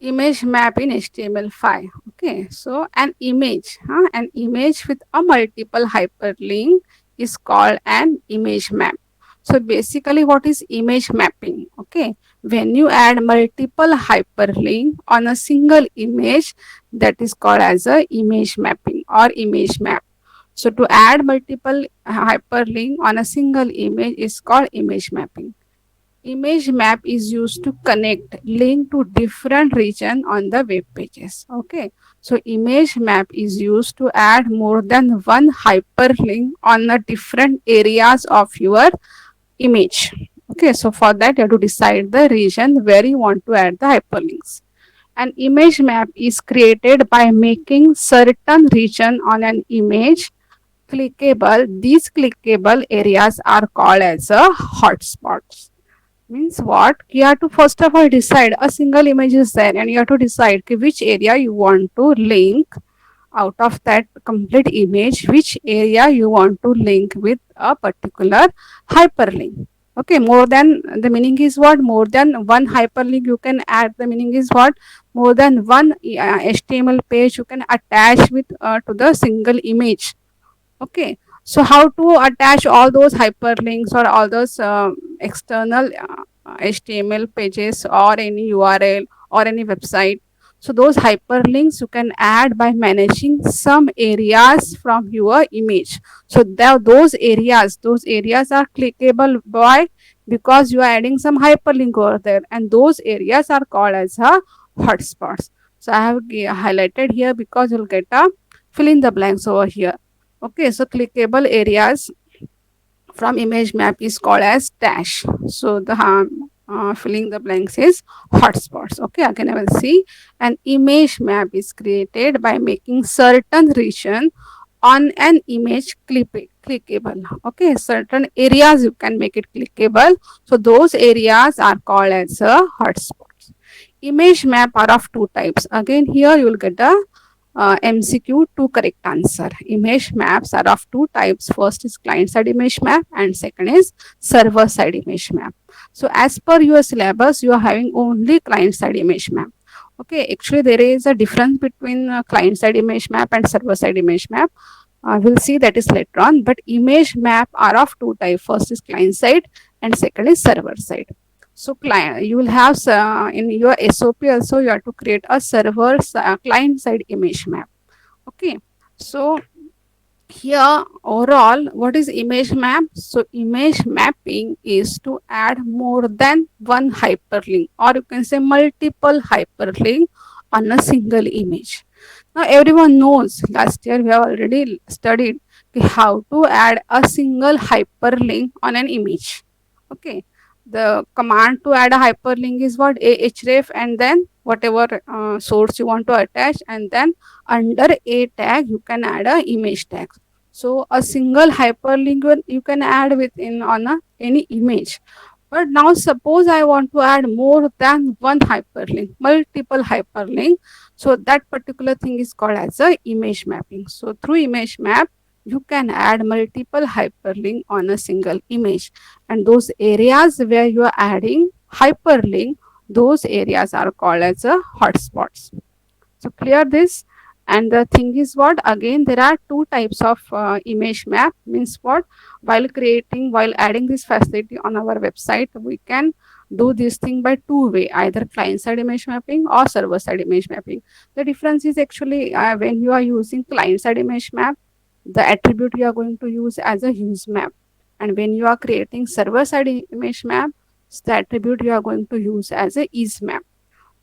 image map in HTML5. Okay, so an image with a multiple hyperlink is called an image map. So basically, what is image mapping? Okay, when you add multiple hyperlink on a single image, that is called as a image mapping or image map. So to add multiple hyperlink on a single image is called image mapping. Image map is used to connect link to different region on the web pages. Okay, so image map is used to add more than one hyperlink on the different areas of your image. Okay, so for that you have to decide the region where you want to add the hyperlinks. An image map is created by making certain region on an image clickable. These clickable areas are called as a hotspots. Means what? You have to first of all decide a single image is there and you have to decide which area you want to link out of that complete image, which area you want to link with a particular hyperlink. Okay, more than the meaning is what? More than one hyperlink you can add. The meaning is what? More than one HTML page you can attach with to the single image. Okay, so how to attach all those hyperlinks or all those external HTML pages or any URL or any website? So those hyperlinks you can add by managing some areas from your image. So those areas are clickable by, because you are adding some hyperlink over there, and those areas are called as a hotspots. So I have highlighted here because you'll get a fill in the blanks over here. Okay, so clickable areas from image map is called as dash. So the filling the blanks is hotspots. Okay, again I will see an image map is created by making certain region on an image clickable. Okay, certain areas you can make it clickable. So those areas are called as hotspots. Image map are of two types. Again here you will get a MCQ to correct answer. Image maps are of two types. First is client side image map and second is server side image map. So as per your syllabus, you are having only client side image map. Okay, actually there is a difference between client side image map and server side image map. We'll see that is later on, but image map are of two types. First is client side and second is server side. So client, you will have in your SOP also you have to create a server client side image map. Okay, so here overall what is image map? So image mapping is to add more than one hyperlink, or you can say multiple hyperlink on a single image. Now everyone knows, last year we have already studied how to add a single hyperlink on an image. Okay, the command to add a hyperlink is what? Ahref, and then whatever source you want to attach, and then under a tag you can add a image tag. So a single hyperlink you can add within on any image. But now suppose I want to add more than one hyperlink, multiple hyperlink. So that particular thing is called as a image mapping. So through image map, you can add multiple hyperlink on a single image. And those areas where you are adding hyperlink, those areas are called as a hotspots. So clear this. And the thing is what? Again, there are two types of image map. Means what? While adding this facility on our website, we can do this thing by two way, either client side image mapping or server side image mapping. The difference is actually when you are using client side image map, the attribute you are going to use as a use map. And when you are creating server side image map, the attribute you are going to use as a is map.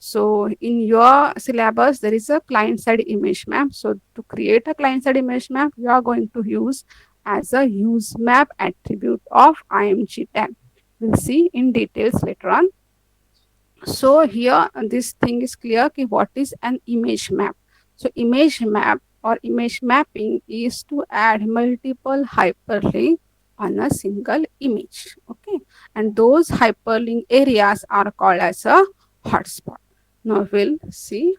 So in your syllabus, there is a client side image map. So to create a client side image map, you are going to use as a use map attribute of img tag. We'll see in details later on. So here this thing is clear. Okay, what is an image map? So image map or image mapping is to add multiple hyperlink on a single image. Okay, and those hyperlink areas are called as a hotspot. Now we'll see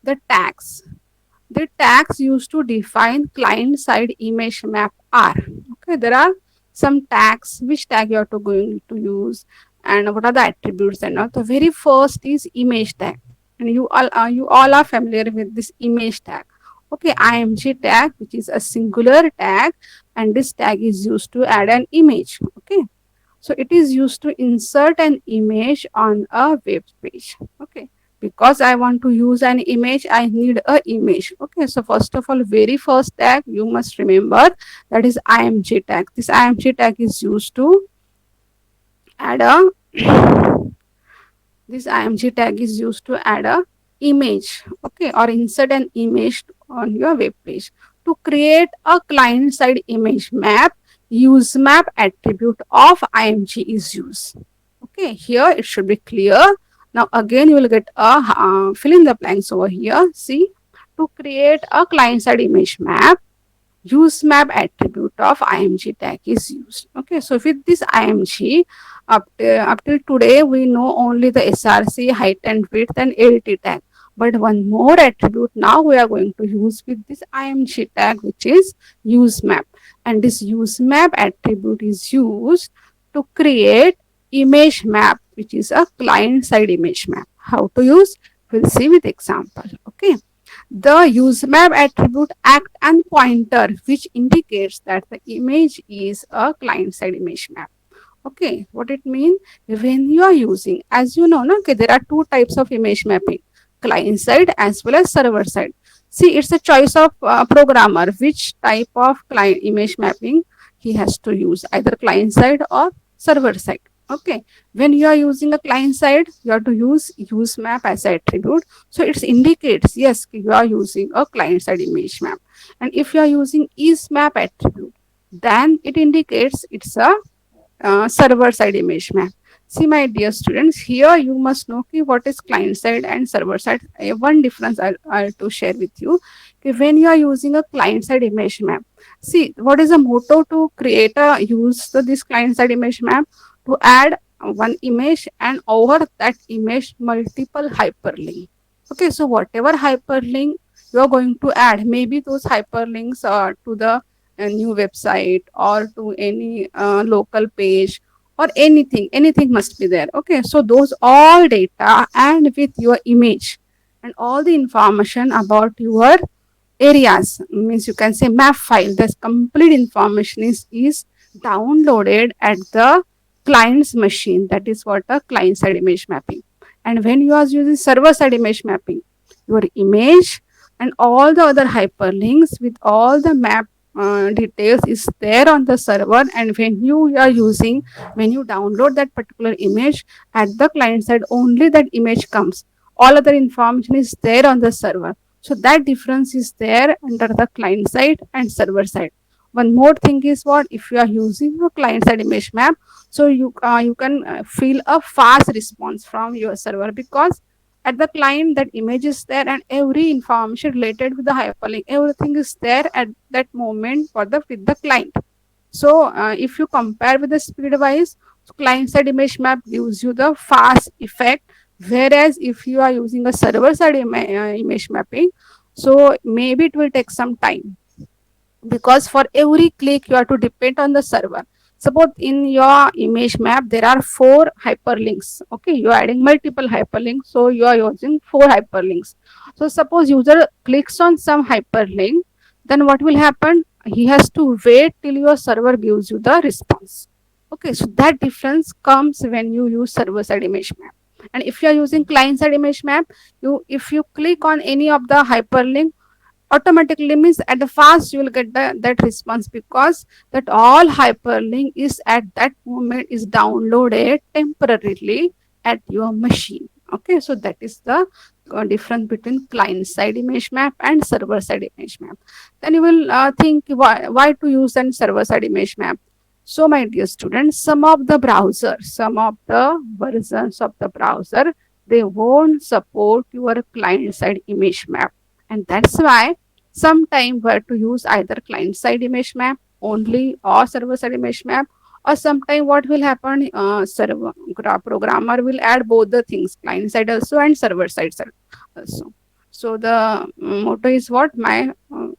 the tags. The tags used to define client side image map are. Okay, there are some tags. Which tag you are going to use and what are the attributes and all. The very first is image tag. and you all are familiar with this image tag. Okay, img tag, which is a singular tag, and this tag is used to add an image. Okay, so it is used to insert an image on a web page. Okay, because I want to use an image, I need a image. Okay, so first of all, very first tag you must remember, that is img tag. This img tag is used to add a this img tag is used to add a image, okay, or insert an image on your web page. To create a client side image map, use map attribute of img is used. Okay, here it should be clear. Now again you will get a fill in the blanks over here. See, to create a client side image map, use map attribute of img tag is used. Okay, so with this img, up till today we know only the src, height and width, and lt tag, but one more attribute now we are going to use with this img tag, which is use map. And this use map attribute is used to create image map, which is a client side image map. How to use, we'll see with example. Okay, the usemap attribute act and pointer, which indicates that the image is a client-side image map. Okay, what it means, when you are using, as you know, no, okay, there are two types of image mapping, client side as well as server side. See, it's a choice of programmer which type of client image mapping he has to use, either client side or server side. Okay, when you are using a client side, you have to use map as an attribute, so it indicates yes you are using a client side image map. And if you are using is map attribute, then it indicates it's a server side image map. See, my dear students, here you must know what is client side and server side. One difference I'll to share with you. When you are using a client side image map, see what is the motto to create a this client side image map, to add one image and over that image multiple hyperlink. Okay, so whatever hyperlink you are going to add, maybe those hyperlinks are to the a new website or to any local page or anything must be there. Okay, so those all data and with your image and all the information about your areas, means you can say map file, this complete information is downloaded at the client's machine. That is what a client side image mapping. And when you are using server side image mapping, your image and all the other hyperlinks with all the map details is there on the server, and when you are using, when you download that particular image at the client side, only that image comes, all other information is there on the server. So that difference is there under the client side and server side. One more thing is what, if you are using a client side image map, so you can feel a fast response from your server, because at the client that image is there and every information related with the hyperlink, everything is there at that moment for the with the client. So if you compare with the speed wise, client side image map gives you the fast effect, whereas if you are using a server side image mapping, so maybe it will take some time, because for every click you have to depend on the server. Suppose in your image map there are 4 hyperlinks. Okay, you are adding multiple hyperlinks, so you are using 4 hyperlinks. So suppose user clicks on some hyperlink, then what will happen, he has to wait till your server gives you the response. Okay, so that difference comes when you use server side image map. And if you are using client side image map, you if you click on any of the hyperlink, automatically means at the fast you will get that response, because that all hyperlink is at that moment is downloaded temporarily at your machine. Okay, so that is the difference between client side image map and server side image map. Then you will think why to use an server side image map. So my dear students, some of the browsers, some of the versions of the browser, they won't support your client side image map, and that's why sometime we have to use either client side image map only or server side image map, or sometime what will happen, programmer will add both the things, client side also and server side also. So the motto is what, my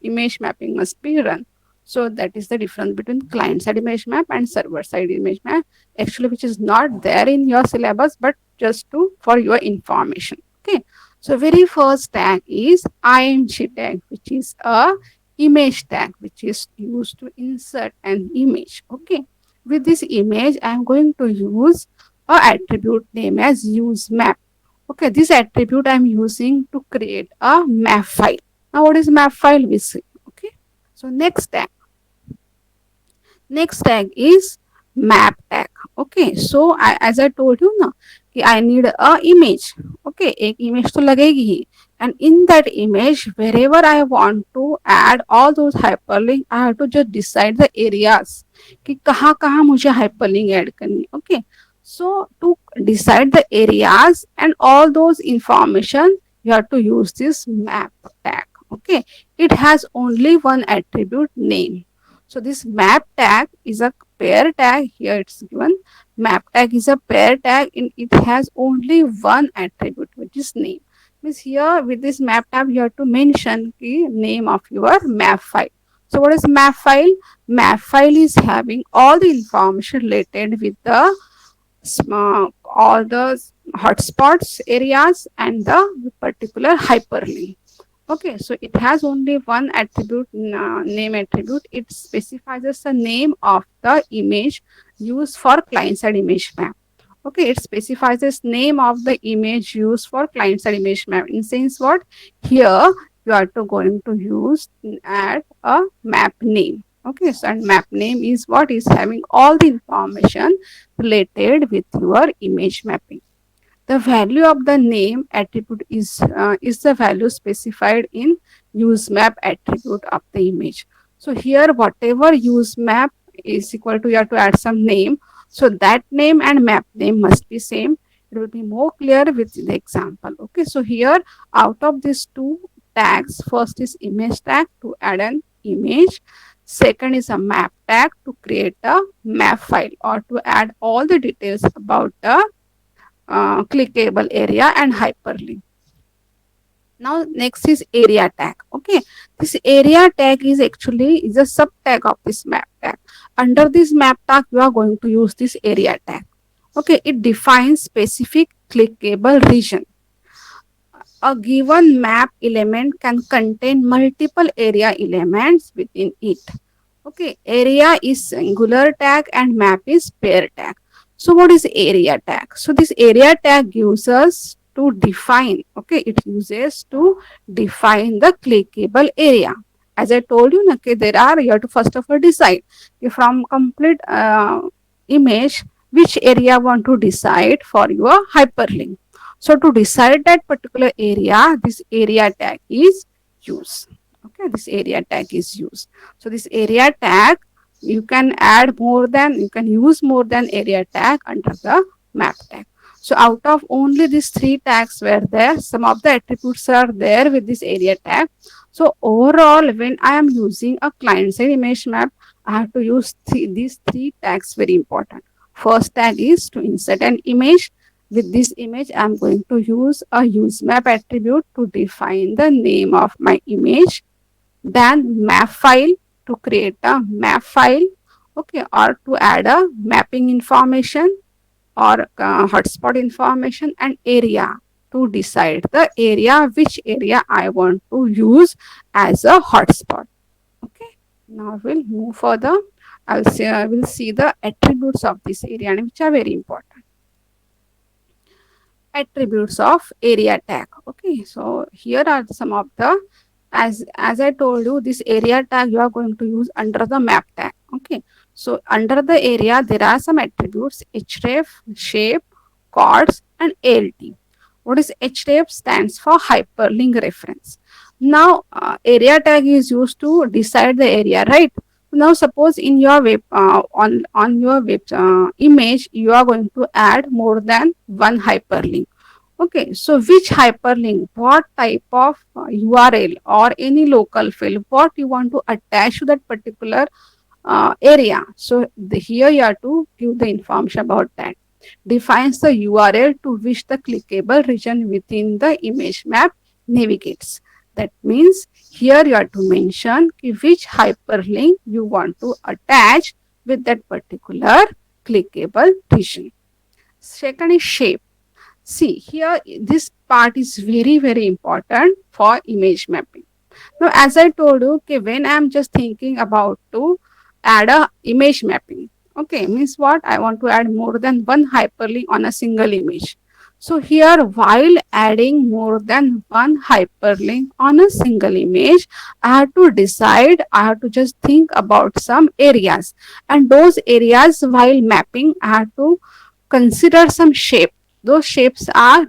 image mapping must be run. So that is the difference between client side image map and server side image map, actually which is not there in your syllabus, but just to for your information. Okay, So very first tag is img tag, which is a image tag, which is used to insert an image. Okay. With this image, I am going to use a attribute name as use map. Okay, this attribute I am using to create a map file. Now, what is map file? We see. Okay. So next tag is map tag. Okay, so as I told you na कि I need a image. Okay, एक image तो लगेगी ही, and in that image wherever I want to add all those hyperlink, I have to just decide the areas कि कहाँ कहाँ मुझे hyperlink add करनी. Okay, so to decide the areas and all those information, you have to use this map tag. Okay, it has only one attribute name. So this map tag is a pair tag. Here it's given. Map tag is a pair tag and it has only one attribute, which is name. Means here with this map tag you have to mention the name of your map file. So what is map file? Map file is having all the information related with the all the hotspots areas and the particular hyperlink. Okay, so it has only one attribute, name attribute. It specifies the name of the image used for client-side image map. Okay, it specifies the name of the image used for client-side image map. In sense, what here you are to going to use add a map name. Okay, so and map name is what is having all the information related with your image mapping. The value of the name attribute is the value specified in use map attribute of the image. So here whatever use map is equal to, you have to add some name. So that name and map name must be same. It will be more clear with the example. Okay, so here out of these two tags, first is image tag to add an image. Second is a map tag to create a map file or to add all the details about the clickable area and hyperlink. Now next is area tag. Okay, this area tag is actually is a sub tag of this map tag. Under this map tag you are going to use this area tag. Okay, it defines specific clickable region. A given map element can contain multiple area elements within it. Okay, area is singular tag and map is pair tag. So what is area tag? So this area tag gives us to define, okay, it uses to define the clickable area. As I told you, okay, there are, you have to first of all decide from complete image which area want to decide for your hyperlink. So to decide that particular area, this area tag is used. Okay, this area tag is used. So this area tag, you can add more than, you can use more than area tag under the map tag. So out of only these three tags were there, some of the attributes are there with this area tag. So overall, when I am using a client-side image map, I have to use these three tags, very important. First tag is to insert an image. With this image, I am going to use a use map attribute to define the name of my image. Then map file to create a map file, okay, or to add a mapping information or hotspot information, and area to decide the area, which area I want to use as a hotspot. Okay, now we'll move further. I will see the attributes of this area, and which are very important. Attributes of area tag. Okay, so here are some of the, as I told you, this area tag you are going to use under the map tag. Okay, so under the area there are some attributes: href, shape, chords, and alt. What is href? Stands for hyperlink reference. Now area tag is used to decide the area, right? Now suppose in your web on your web image you are going to add more than one hyperlink. Okay, so which hyperlink, what type of URL or any local field, what you want to attach to that particular area. So here you have to give the information about that. Defines the URL to which the clickable region within the image map navigates. That means here you have to mention which hyperlink you want to attach with that particular clickable region. Second is shape. See here, this part is very, very important for image mapping. Now, as I told you, okay, when I'm just thinking about to add a image mapping, okay, means what? I want to add more than one hyperlink on a single image. So here, while adding more than one hyperlink on a single image, I have to decide, I have to just think about some areas. And those areas while mapping, I have to consider some shape. Those shapes are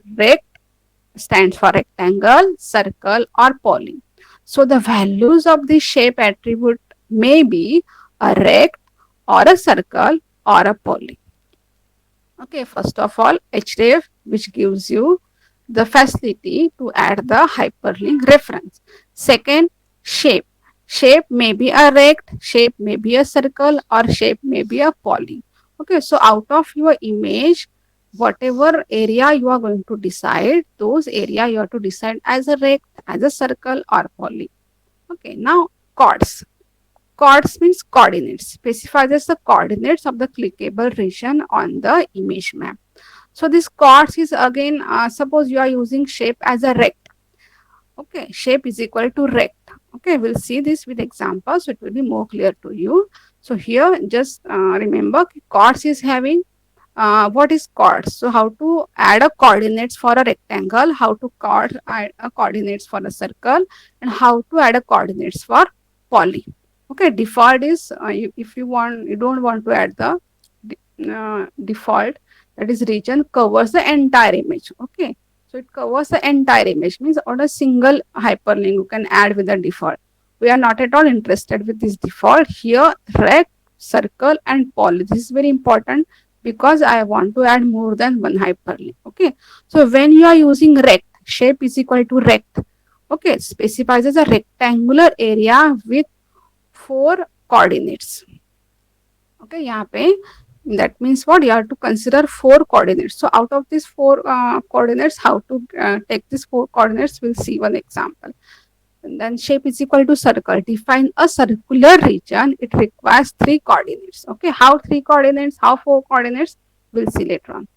stands for rectangle, circle or poly. So the values of the shape attribute may be a rect or a circle or a poly. Okay, first of all, href, which gives you the facility to add the hyperlink reference. Second, shape. Shape may be a rect, shape may be a circle, or shape may be a poly. Okay, so out of your image, whatever area you are going to decide, those area you have to decide as a rect, as a circle, or poly. Okay, now chords. Chords means coordinates, specifies as the coordinates of the clickable region on the image map. So this chords is again, suppose you are using shape as a rect. Okay, shape is equal to rect. Okay, we'll see this with examples, so it will be more clear to you. So here, just remember, chords is having what is chords. So how to add a coordinates for a rectangle, how to add a coordinates for a circle, and how to add a coordinates for poly. Okay, default is if you want, you don't want to add the default, that is region covers the entire image. Okay, so it covers the entire image, means on a single hyperlink you can add with the default. We are not at all interested with this default here. Rect, circle and poly, this is very important because I want to add more than one hyperlink. Okay, so when you are using rect, shape is equal to rect. Okay, specifies as a rectangular area with four coordinates. Okay, यहाँ पे that means what, you have to consider four coordinates. So out of these four coordinates, how to take these four coordinates, we'll see one example. And then shape is equal to circle. Define a circular region. It requires three coordinates. Okay, how three coordinates, how four coordinates, we'll see later on.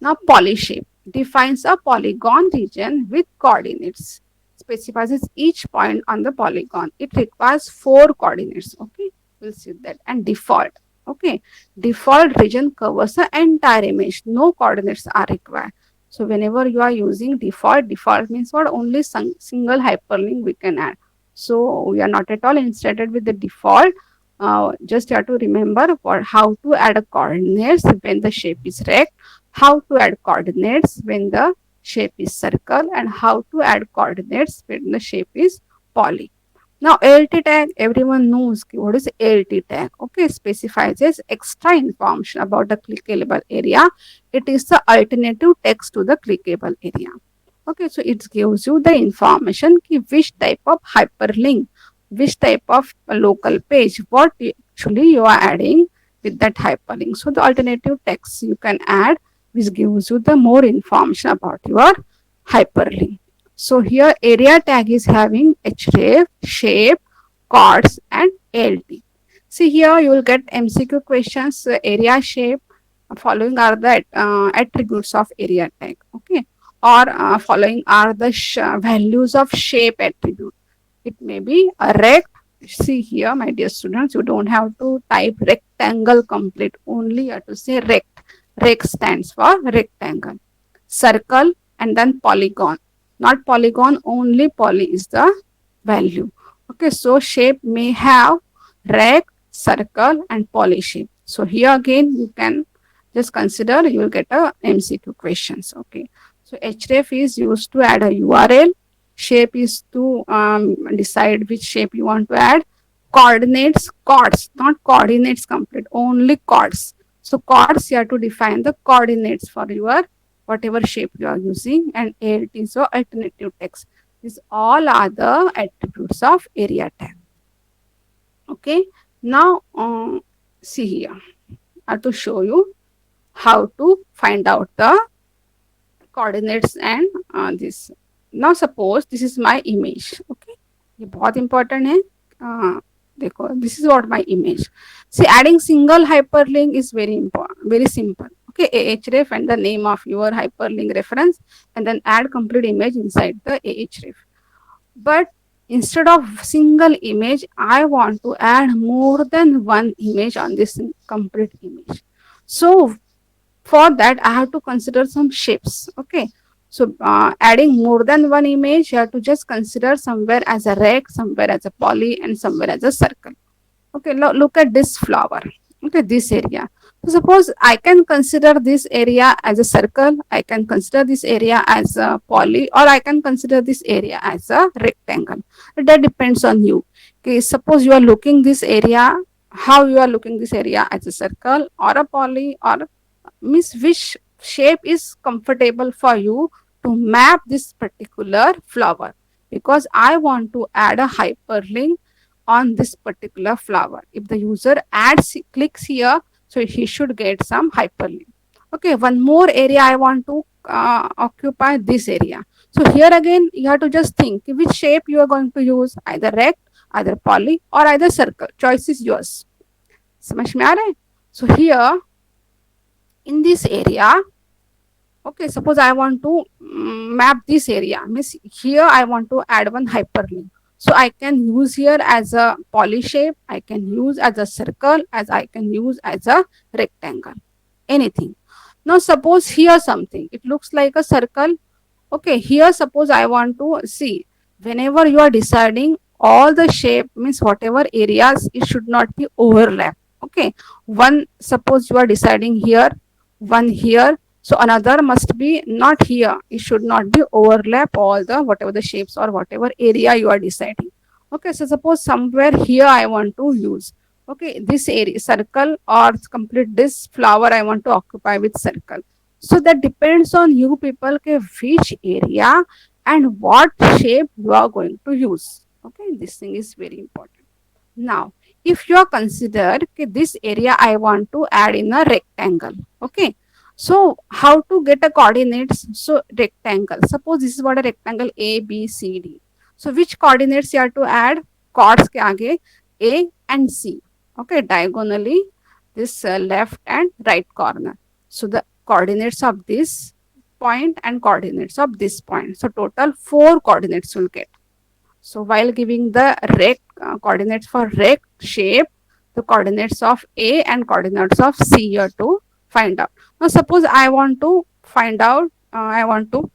Now poly shape defines a polygon region with coordinates. Specifies each point on the polygon. It requires four coordinates. Okay, we'll see that. And default. Okay, default region covers the entire image. No coordinates are required. So whenever you are using default, default means what, only single hyperlink we can add. So we are not at all interested with the default. Just you have to remember what, how to add a coordinates when the shape is rect, how to add coordinates when the shape is circle, and how to add coordinates when the shape is poly. Now ALT tag, everyone knows what is ALT tag. Okay, specifies as extra information about the clickable area. It is the alternative text to the clickable area. Okay, so it gives you the information ki which type of hyperlink, which type of local page, what actually you are adding with that hyperlink. So the alternative text you can add, which gives you the more information about your hyperlink. So here area tag is having href, shape, chords and ALT. See here you will get MCQ questions, area, shape, following are the attributes of area tag. Okay, or following are the values of shape attribute. It may be a rect. See here, my dear students, you don't have to type rectangle complete. Only you have to say rect. Rect stands for rectangle. Circle and then polygon. Not polygon, only poly is the value. Okay, so shape may have rect, circle and poly shape. So here again you can just consider, you will get a MCQ questions. Okay, so href is used to add a URL. Shape is to decide which shape you want to add. Coordinates, chords, not coordinates complete, only chords. So chords, you have to define the coordinates for your whatever shape you are using, and ALT is your alternative text. These all are the attributes of area tag. Okay, now see here, I have to show you how to find out the coordinates and this. Now suppose this is my image. Okay, ये बहुत important है. देखो, this is what my image. See, adding single hyperlink is very important, very simple. Okay, ahref and the name of your hyperlink reference, and then add complete image inside the ahref. But instead of single image, I want to add more than one image on this complete image. So for that, I have to consider some shapes. Okay. So adding more than one image, you have to just consider somewhere as a rect, somewhere as a poly, and somewhere as a circle. Okay, look at this flower. Okay, this area. So suppose I can consider this area as a circle, I can consider this area as a poly, or I can consider this area as a rectangle. That depends on you. Okay, suppose you are looking this area, how you are looking this area, as a circle or a poly, or means which shape is comfortable for you to map this particular flower, because I want to add a hyperlink on this particular flower. If the user clicks here, so he should get some hyperlink. Okay, one more area I want to occupy this area. So here again, you have to just think which shape you are going to use, either rect, either poly, or either circle. Choice is yours. समझ में आ रहा है? So here in this area, okay, suppose I want to map this area, means here I want to add one hyperlink. So I can use here as a poly shape, I can use as a circle, as I can use as a rectangle, anything. Now suppose here something, it looks like a circle. Okay, here suppose I want to see, whenever you are deciding all the shape, means whatever areas, it should not be overlap. Okay, one suppose you are deciding here, one here, so another must be not here. It should not be overlap all the whatever the shapes or whatever area you are deciding. Okay, so suppose somewhere here I want to use. Okay, this area circle, or complete this flower I want to occupy with circle. So that depends on you people, ke which area and what shape you are going to use. Okay, this thing is very important. Now, if you are considered okay, this area I want to add in a rectangle. Okay, so how to get a coordinates? So rectangle. Suppose this is what a rectangle A, B, C, D. So which coordinates you have to add? Chords ke aage A and C. Okay, diagonally this left and right corner. So the coordinates of this point and coordinates of this point. So total 4 coordinates will get. So while giving the rect coordinates for rect shape, the coordinates of A and coordinates of C here to find out. Now suppose I want to find out, I want to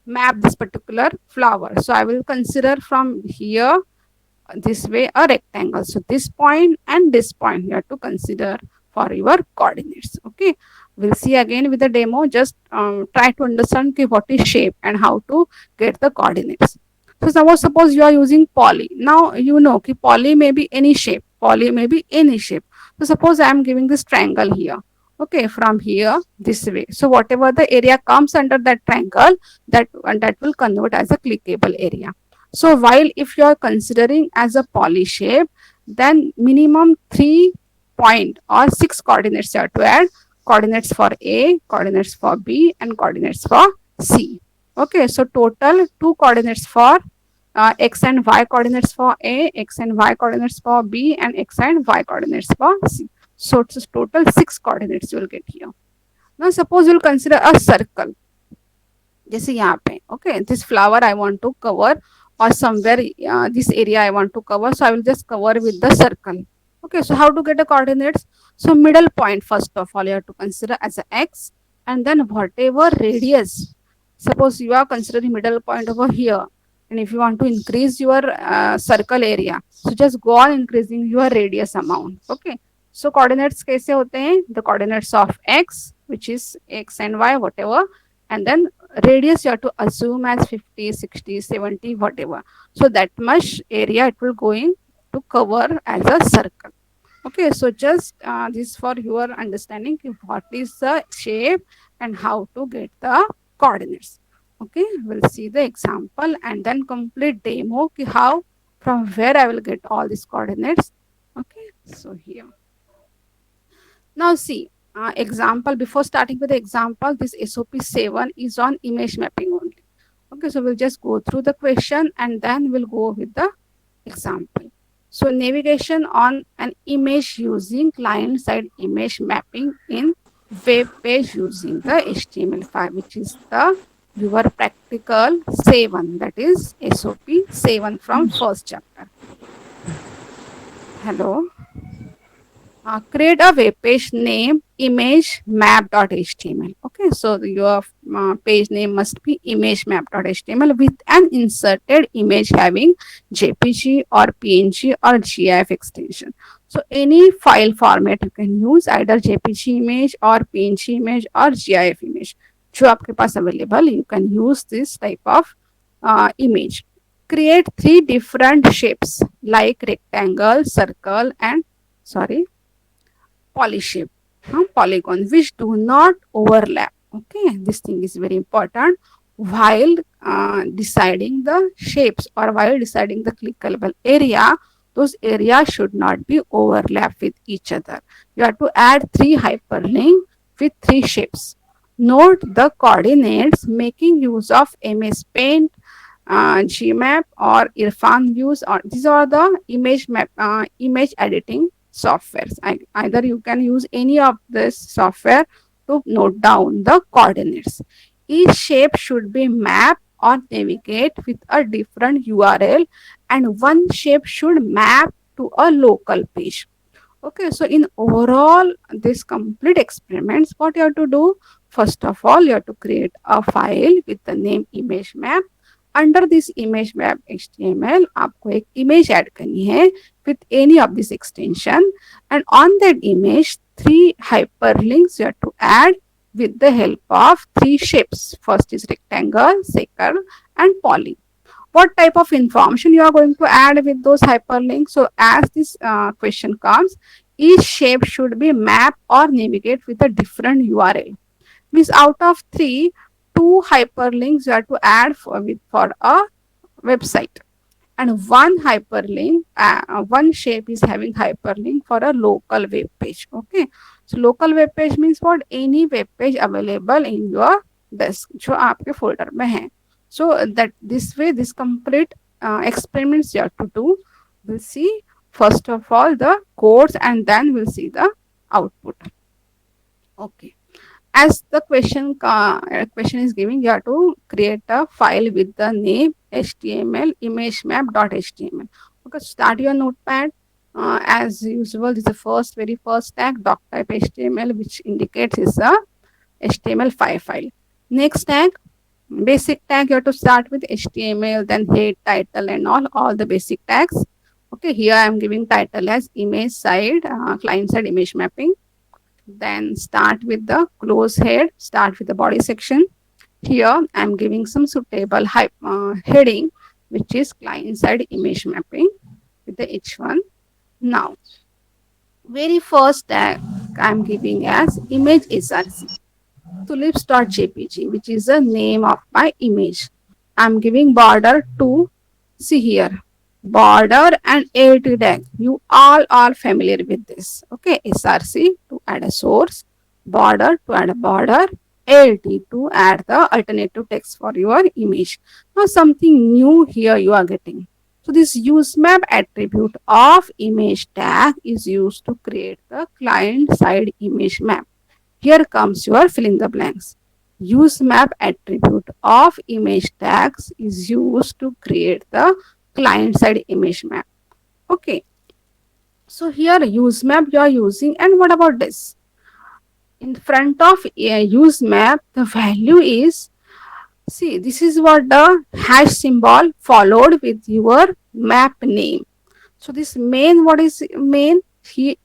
map this particular flower. So I will consider from here this way a rectangle. So this point and this point you have to consider for your coordinates. Okay, we'll see again with the demo. Just try to understand what is shape and how to get the coordinates. So suppose you are using poly. Now you know कि poly may be any shape. Poly may be any shape. So suppose I am giving this triangle here. Okay, from here this way. So whatever the area comes under that triangle, that will convert as a clickable area. So while if you are considering as a poly shape, then minimum 3 point or 6 coordinates you have to add. Coordinates for A, coordinates for B, and coordinates for C. Okay, so total 2 coordinates for x and y coordinates for A, x and y coordinates for B, and x and y coordinates for C. So it's total 6 coordinates you will get here. Now suppose you will consider a circle. जैसे यहाँ पे okay, this flower I want to cover, or somewhere this area I want to cover, so I will just cover with the circle. Okay, so how to get the coordinates? So middle point first of all you have to consider as a x, and then whatever radius, suppose you are considering middle point over here, and if you want to increase your circle area, so just go on increasing your radius amount. Okay, so coordinates कैसे होते हैं? The coordinates of x, which is x and y whatever, and then radius you have to assume as 50, 60, 70, whatever. So that much area it will going to cover as a circle. Okay, so just this for your understanding what is the shape and how to get the coordinates. Okay, we'll see the example and then complete demo how, from where I will get all these coordinates. Okay, so here. Now see, example, before starting with the example, this SOP 7 is on image mapping only. Okay, so we'll just go through the question and then we'll go with the example. So navigation on an image using client-side image mapping in web page using the HTML5, which is the your practical 7, that is SOP 7 from first chapter. Hello. Create a web page name image map.html. Okay, so your page name must be image map.html with an inserted image having jpg or png or gif extension. So any file format you can use, either jpg image or png image or gif image जो आपके पास available, you can use this type of image. Create three different shapes like rectangle, circle and sorry polyshape, polygon, which do not overlap. Okay, this thing is very important while deciding the shapes or while deciding the clickable area. Those areas should not be overlap with each other. You have to add three hyperlink with three shapes. Note the coordinates making use of MS Paint, Gmap or Irfan views, or these are the image editing softwares. Either you can use any of this software to note down the coordinates. Each shape should be mapped or navigate with a different URL, and one shape should map to a local page. Okay, so in overall this complete experiments, what you have to do? First of all, you have to create a file with the name image map. Under this image map HTML आपको एक image add करनी है with any of this extension, and on that image three hyperlinks you have to add with the help of three shapes. First is rectangle, circle and poly. What type of information you are going to add with those hyperlinks? So as this question comes, each shape should be mapped or navigate with a different URL. Means out of three, two hyperlinks you have to add for a website, and one hyperlink, one shape is having hyperlink for a local web page. Okay, so local web page means what? Any web page available in your desk जो आपके folder में है. So that this way this complete experiments you have to do. We'll see first of all the codes and then we'll see the output. Okay, as the question is giving, you have to create a file with the name html image map.html. Okay, start your notepad. As usual, this is the very first tag doc type html, which indicates is a HTML5 file. Next tag, basic tag, you have to start with HTML, then head, title and all the basic tags. Okay, here I am giving title as image side, client side image mapping. Then start with the close head, start with the body section. Here I am giving some suitable heading, which is client side image mapping with the H1. Now, very first tag I am giving as image src tulips.jpg, which is the name of my image. I am giving border to, see here, border and AT tag. You all are familiar with this. Okay, src to add a source, border to add a border, ALT to add the alternative text for your image. Now something new here you are getting. So this useMap attribute of image tag is used to create the client side image map. Here comes your fill in the blanks. UseMap attribute of image tags is used to create the client side image map. Okay, so here UseMap you are using, and what about this? In front of UseMap, the value is, see, this is what the hash symbol followed with your map name. So this main, what is main?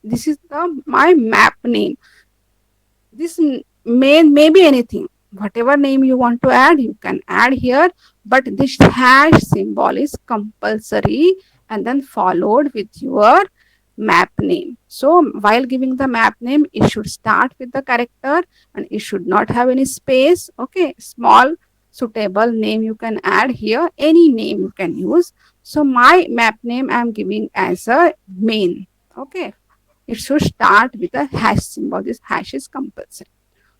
This is the my map name. This may be anything. Whatever name you want to add, you can add here. But this hash symbol is compulsory and then followed with your map name. So while giving the map name, it should start with the character and it should not have any space. Okay, small suitable name you can add here. Any name you can use. So my map name I am giving as a main. Okay, it should start with a hash symbol. This hash is compulsory.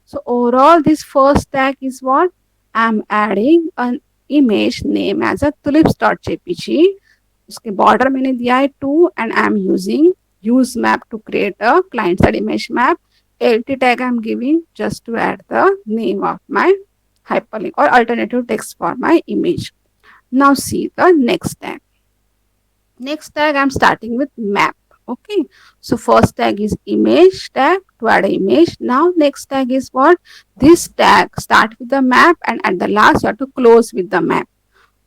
So overall, this first tag is what? I am adding an image name as a tulips.jpg. उसके border मैंने दिया है 2 and I am using use map to create a client side image map. lt tag I'm giving just to add the name of my hyperlink or alternative text for my image. Now see the next tag. Next tag I'm starting with map. Okay, so first tag is image tag to add an image. Now next tag is what? This tag start with the map and at the last you have to close with the map.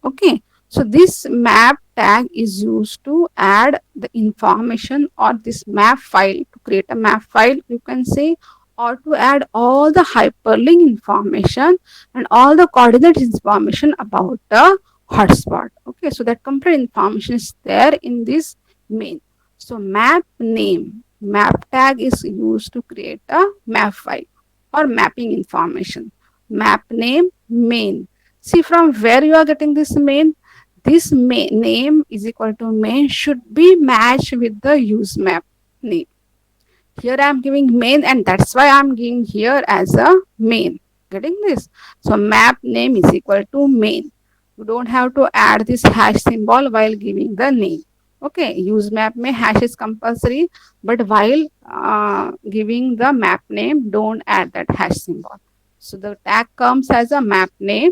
Okay, so this map tag is used to add the information or this map file, to create a map file you can say, or to add all the hyperlink information and all the coordinate information about the hotspot. Okay, so that complete information is there in this main. So map name, map tag is used to create a map file or mapping information. Map name main. See from where you are getting this main. This main name is equal to main should be matched with the use map name. Here I am giving main and that's why I am giving here as a main. Getting this? So map name is equal to main. You don't have to add this hash symbol while giving the name. Okay, use map may hash is compulsory, but while giving the map name, don't add that hash symbol. So the tag comes as a map name.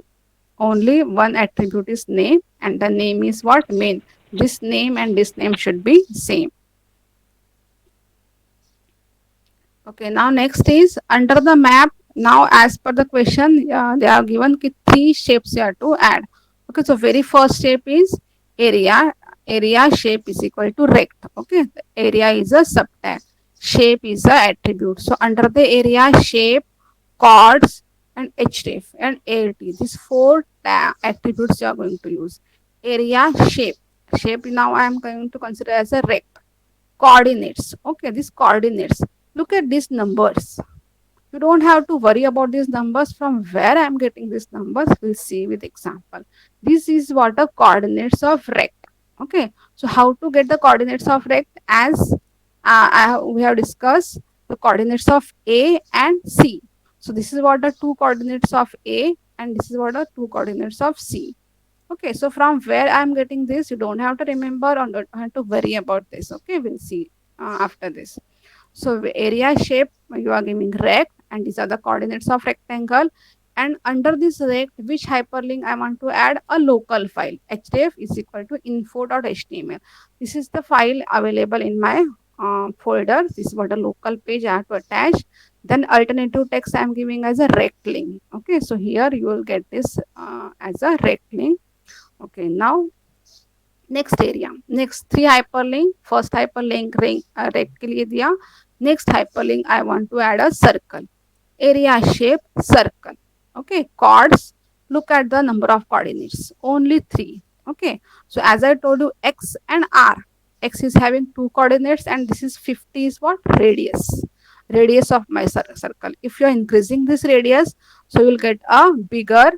Only one attribute is name and the name is what? Main. This name and this name should be same. Okay, now next is under the map. Now, as per the question, they are given three shapes you have to add. Okay, so very first shape is area. Area shape is equal to rect. Okay, the area is a subtag. Shape is a attribute. So under the area shape, chords, and href and alt. These four attributes you are going to use. Area shape. Shape now I am going to consider as a rect. Coordinates. Okay, these coordinates. Look at these numbers. You don't have to worry about these numbers. From where I am getting these numbers, we'll see with example. This is what the coordinates of rect. Okay, so how to get the coordinates of rect? As we have discussed the coordinates of A and C. So this is what the two coordinates of A and this is what the two coordinates of C. Okay, so from where I am getting this, you don't have to remember or don't have to worry about this. Okay, we'll see after this. So area shape you are giving rect and these are the coordinates of rectangle. And under this rect, which hyperlink I want to add? A local file. href is equal to info.html. This is the file available in my folder. This is what a local page I have to attach. Then alternative text I am giving as a rect link. Okay, so here you will get this as a rect link. Okay, now next area, next three hyperlink. First hyperlink ring rect ke liye diya. Next hyperlink I want to add a circle. Area shape circle. Okay, chords. Look at the number of coordinates. Only three. Okay, so as I told you, x and r. X is having two coordinates and this is 50 is what? Radius. Radius of my circle. If you are increasing this radius, so you will get a bigger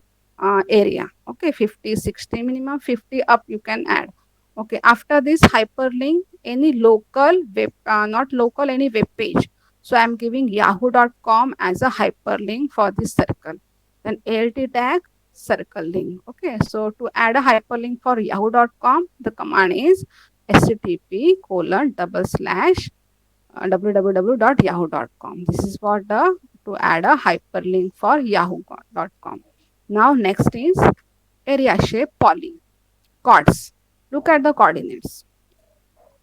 area. Okay, 50, 60 minimum, 50 up you can add. Okay, after this hyperlink, any local web, not local, any web page. So I am giving yahoo.com as a hyperlink for this circle. Then alt tag circle link. Okay, so to add a hyperlink for yahoo.com, the command is http://www.yahoo.com. This is what the to add a hyperlink for yahoo.com. Now next is area shape poly chords. Look at the coordinates.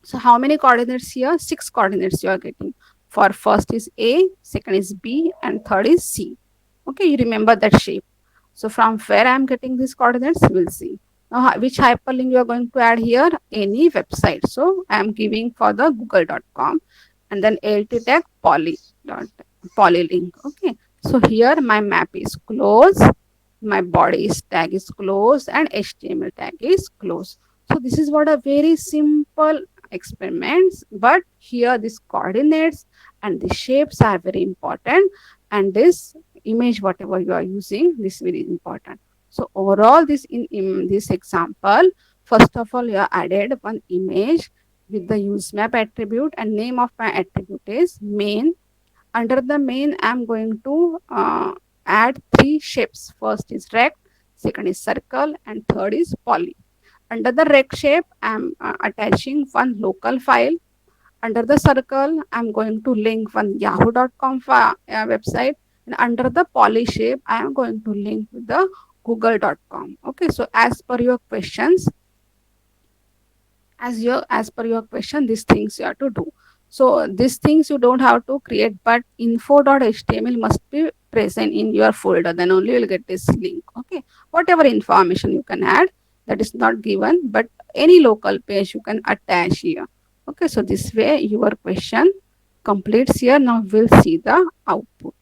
So how many coordinates here? 6 coordinates you are getting. For first is A, second is B, and third is C. Okay, you remember that shape. So from where I am getting these coordinates, we'll see. Now, which hyperlink you are going to add here? Any website. So I am giving for the google.com and then alt tag poly link. Okay. So here my map is closed, my body tag is closed, and HTML tag is closed. So this is what a very simple experiments, but here these coordinates and the shapes are very important, and this image whatever you are using, this is very important. So overall this in this example, first of all you are added one image with the use map attribute and name of my attribute is main. Under the main I am going to add three shapes. First is rect, second is circle, and third is poly. Under the rect shape, I am attaching one local file. Under the circle, I'm going to link one yahoo.com website, and under the poly shape, I am going to link with the google.com. Okay, so as per your questions, as per your question, these things you have to do. So these things you don't have to create, but info.html must be present in your folder, then only you'll get this link. Okay, whatever information you can add that is not given, but any local page you can attach here. Okay, so this way your question completes here. Now we'll see the output.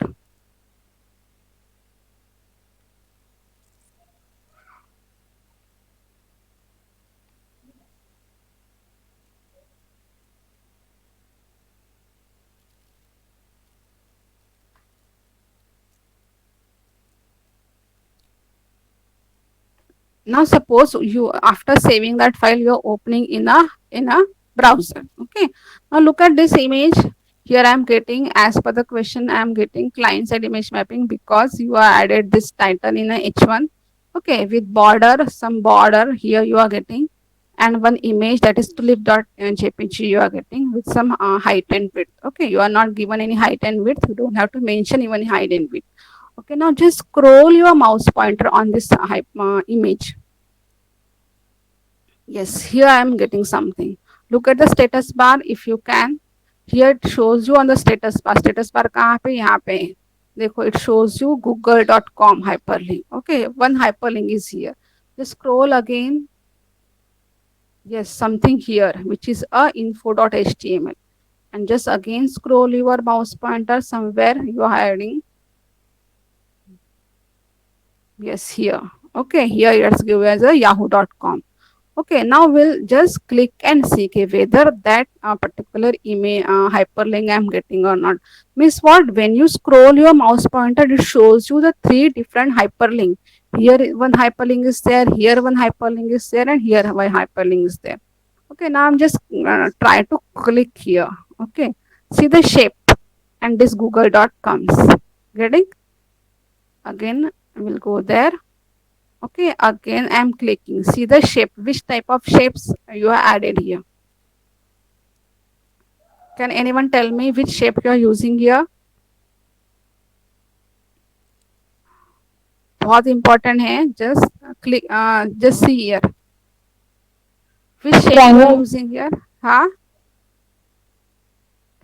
Now suppose you, after saving that file, you're opening in a browser. Okay, now look at this image. Here I am getting, as per the question, I am getting client side image mapping because you are added this title in a h1. Okay, with border, some border here you are getting, and one image, that is tulip.jpg, you are getting with some height and width. Okay, you are not given any height and width, you don't have to mention even height and width. Okay, now just scroll your mouse pointer on this image. Yes, here I am getting something. Look at the status bar if you can. Here it shows you on the status bar. Status bar कहाँ पे? यहाँ पे. देखो, it shows you google.com hyperlink. Okay, one hyperlink is here. Just scroll again. Yes, something here which is a info.html. And just again scroll your mouse pointer somewhere you are hiding. Yes, here. Okay, here it's given as a yahoo.com. Okay, now we'll just click and see okay, whether that particular image hyperlink I'm getting or not. Means what? When you scroll your mouse pointer, it shows you the three different hyperlink. Here one hyperlink is there, here one hyperlink is there, and here one hyperlink is there. Okay, now I'm just try to click here. Okay, see the shape, and this Google dot comes. Getting? Again, we'll go there. Okay, again I'm clicking. See the shape, which type of shapes you are added here. Can anyone tell me which shape you are using here? बहुत important है. Just click, just see here. Which shape you are using here? Huh?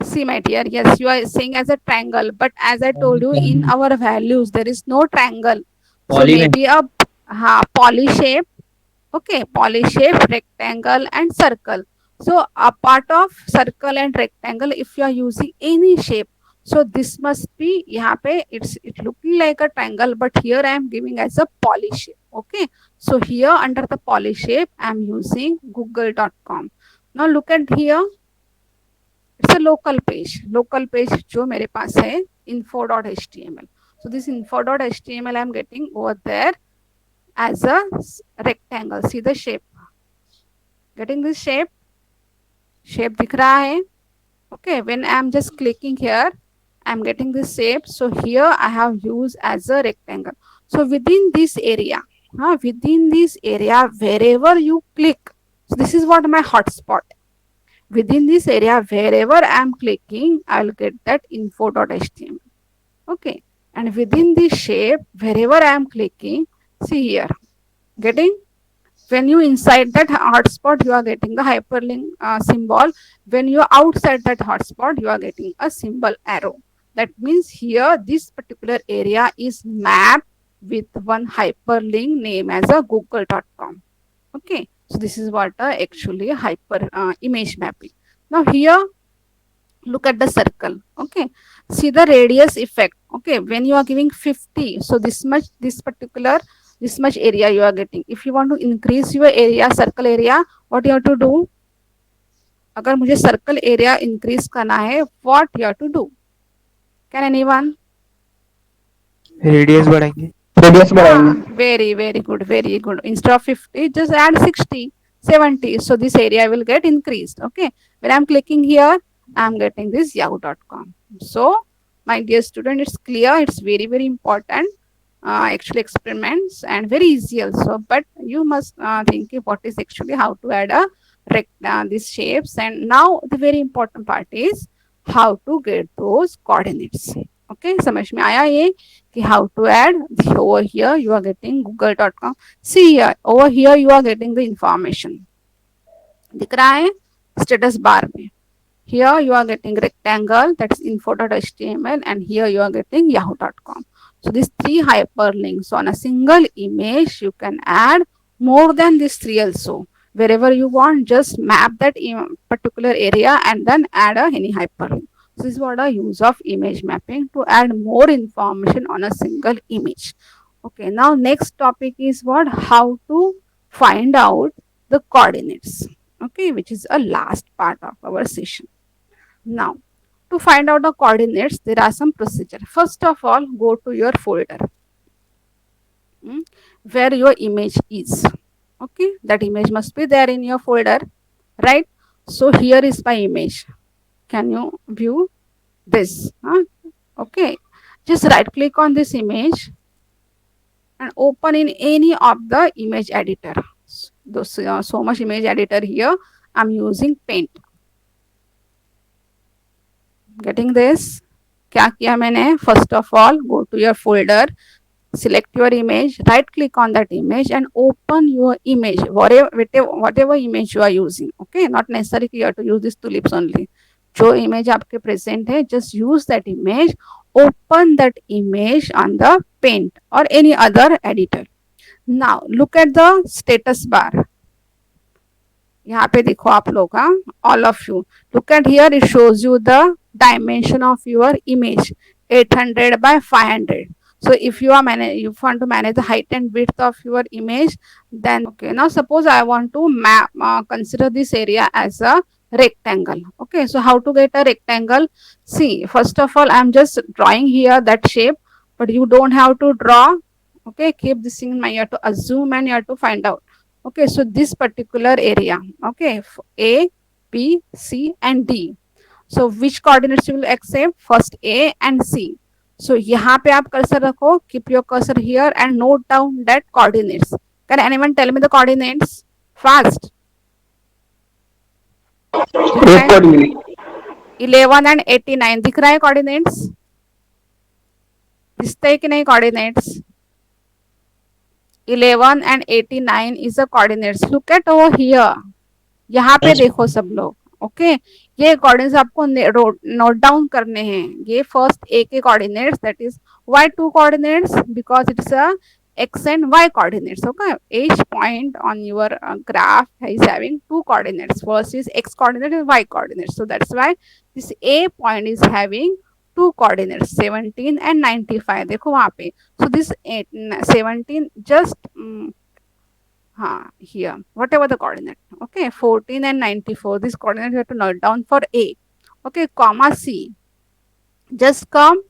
See, my dear, yes, you are saying as a triangle, but as I told you, in our values, there is no triangle. So maybe a poly shape. Okay, poly shape, rectangle, and circle. So a part of circle and rectangle, if you are using any shape, so this must be यहाँ पे it looking like a triangle, but here I am giving as a poly shape. Okay, so here under the poly shape I am using google.com. Now look at here. It's a local page जो मेरे पास है info.html. So this info.html I am getting over there as a rectangle. See the shape. Getting this shape? Shape दिख रहा है? Okay, when I am just clicking here, I am getting this shape. So here I have used as a rectangle. So within this area, wherever you click, so this is what my hotspot. Within this area, wherever I am clicking, I will get that info.html. Okay, and within this shape, wherever I am clicking, see here, getting? When you inside that hotspot, you are getting the hyperlink symbol. When you are outside that hotspot, you are getting a symbol arrow. That means here this particular area is mapped with one hyperlink name as a google.com. Okay, so this is what actually hyper image mapping. Now here look at the circle. Okay, see the radius effect. Okay, when you are giving 50, so this much area you are getting. If you want to increase your area, circle area, what you have to do? अगर मुझे circle area increase करना है, what you have to do? Can anyone? Radius बढ़ाएंगे. Very good, very good. Instead of 50, just add 60, 70. So this area will get increased. Okay, when I'm clicking here, I'm getting this yahoo.com. So my dear student, it's clear. It's very important. Actually experiments and very easy also, but you must think what is actually how to add a these shapes. And now the very important part is how to get those coordinates. Okay, समझ में आया ये कि how to add. Over here you are getting google.com. See here, over here you are getting the information. दिख रहा है status bar में. Here you are getting rectangle, that's info.html, and here you are getting yahoo.com. So these three hyperlinks on a single image, you can add more than these three also. Wherever you want, just map that particular area and then add any hyperlink. So this is what a use of image mapping, to add more information on a single image. Okay, now next topic is what? How to find out the coordinates. Okay, which is a last part of our session. Now, to find out the coordinates, there are some procedure. First of all, go to your folder where your image is. Okay, that image must be there in your folder, right? So here is my image. Can you view this? Okay, just right click on this image and open in any of the image editor. So much image editor here. I'm using Paint. Getting this? क्या किया मैंने? First of all, go to your folder, select your image, right click on that image and open your image, whatever image you are using. Okay, not necessary you have to use this tulips only. जो image आपके present है, just use that image, open that image on the Paint or any other editor. Now look at the status bar. यहाँ पे देखो आप लोग, all of you, look at here, it shows you the dimension of your image, 800 by 500. So if you want to manage the height and width of your image, then okay. Now suppose I want to consider this area as a rectangle. Okay, so how to get a rectangle? See, first of all, I am just drawing here that shape, but you don't have to draw. Okay, keep this thing in mind. You have to assume and you have to find out. Okay, so this particular area, okay, A, B, C and D. So which coordinates you will accept? First A and C. So यहाँ पे आप cursor रखो, keep your cursor here and note down that coordinates. Can anyone tell me the coordinates? Fast. 11 and 89 दिख रहा है coordinates? दिखता है कि नहीं coordinates? 11 and 89 is the coordinates. Look at over here. यहाँ पे देखो सब लोग. ओके, ये कोऑर्डिनेट्स आपको नोट डाउन करने हैं. ये फर्स्ट ए के coordinates, that is y2 coordinates because it's a x and y coordinates. Okay, each point on your graph is having two coordinates. First is x coordinate and y coordinates. So that's why this a point is having two coordinates, 17 and 95. देखो वहाँ पे. So this 17 just here, whatever the coordinate. Okay, 14 and 94. This coordinate you have to note down for A. Okay, comma C. Just come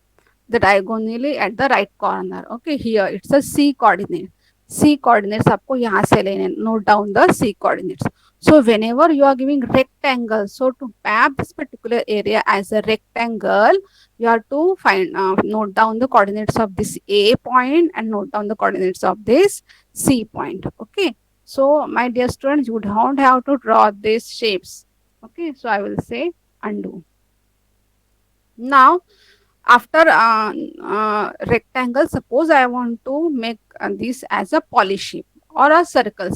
the diagonally at the right corner. Okay, here it's a C coordinate. C coordinates आपको यहाँ से लेने. Note down the C coordinates. So whenever you are giving rectangle, so to map this particular area as a rectangle, you have to find note down the coordinates of this A point and note down the coordinates of this C point. Okay, so my dear students, you don't have to draw these shapes. Okay, so I will say undo. Now after rectangle, suppose I want to make this as a poly shape or a circle.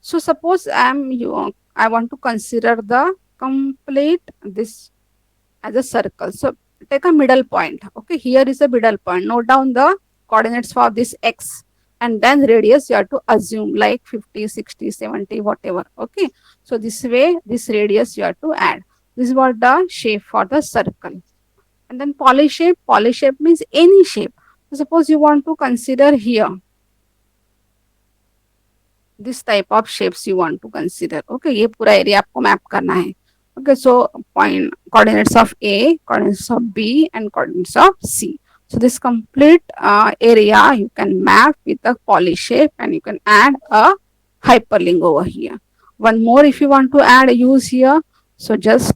Suppose I want to consider the complete this as a circle. So take a middle point. Okay, here is a middle point. Note down the coordinates for this x and then radius you have to assume like 50, 60, 70, whatever. Okay, so this way this radius you have to add. This is what the shape for the circle. And then poly shape means any shape. So suppose you want to consider here this type of shapes you want to consider. Okay, ये पूरा area आपको map करना है. Okay, so point coordinates of A, coordinates of B and coordinates of C. So this complete area you can map with a poly shape and you can add a hyperlink over here. One more if you want to add, use here. So just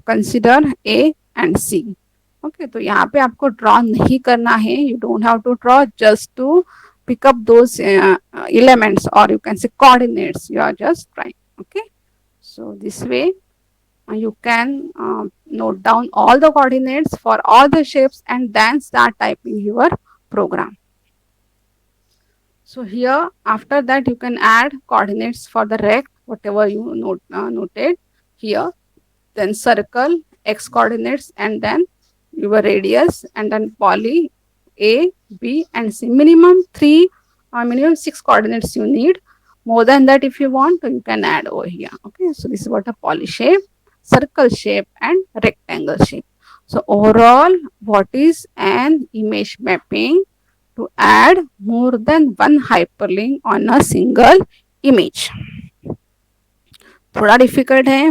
consider A and C. Okay, तो यहाँ पे आपको draw नहीं करना है. You don't have to draw, just to pick up those elements or you can say coordinates. You are just trying. Okay, So this way you can note down all the coordinates for all the shapes and then start typing your program. So here after that you can add coordinates for the rect, whatever you noted here, then circle, x coordinates, and then your radius, and then poly A, B, and C. Minimum 6 coordinates you need. More than that, if you want, you can add over here. Okay, so this is what a poly shape, circle shape, and rectangle shape. So overall, what is an image mapping? To add more than one hyperlink on a single image. थोड़ा difficult है